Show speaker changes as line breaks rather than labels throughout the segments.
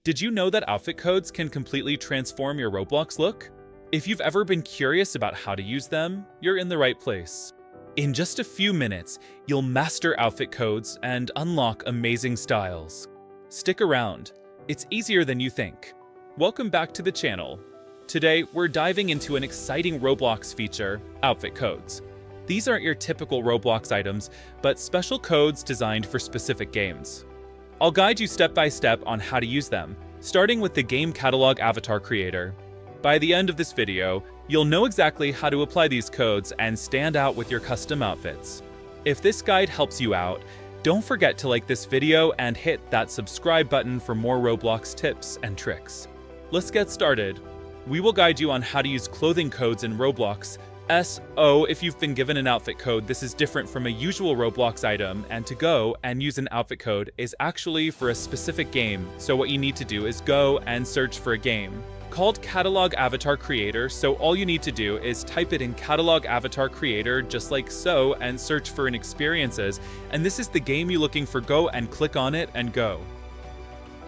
Did you know that outfit codes can completely transform your Roblox look? If you've ever been curious about how to use them, you're in the right place. In just a few minutes, you'll master outfit codes and unlock amazing styles. Stick around, it's easier than you think. Welcome back to the channel. Today, we're diving into an exciting Roblox feature, outfit codes. These aren't your typical Roblox items, but special codes designed for specific games. I'll guide you step by step on how to use them, starting with the Game Catalog Avatar Creator. By the end of this video, you'll know exactly how to apply these codes and stand out with your custom outfits. If this guide helps you out, don't forget to like this video and hit that subscribe button for more Roblox tips and tricks. Let's get started. We will guide you on how to use clothing codes in Roblox. If you've been given an outfit code, this is different from a usual Roblox item, and to go and use an outfit code is actually for a specific game. So what you need to do is go and search for a game called Catalog Avatar Creator. So all you need to do is type it in Catalog Avatar Creator, just like so, and search for an experiences. And this is the game you're looking for. Go and click on it and go.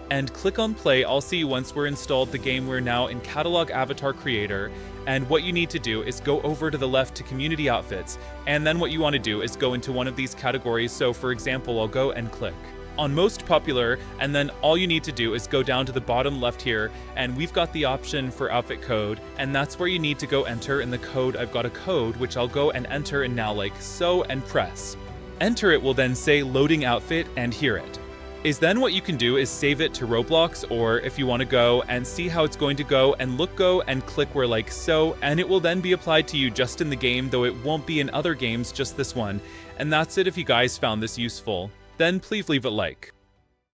And click on play. I'll see you once we're installed the game. We're now in Catalog Avatar Creator. And what you need to do is go over to the left to Community Outfits. And then what you want to do is go into one of these categories. So for example, I'll go and click on Most Popular. And then all you need to do is go down to the bottom left here. And we've got the option for outfit code. And that's where you need to go enter in the code. I've got a code, which I'll go and enter and now like so and press. Enter. It will then say loading outfit, and here it is. Then what you can do is save it to Roblox, or if you want to go and see how it's going to go and go and click where like so, and it will then be applied to you just in the game, though it won't be in other games, just this one. And that's it. If you guys found this useful, then please leave a like.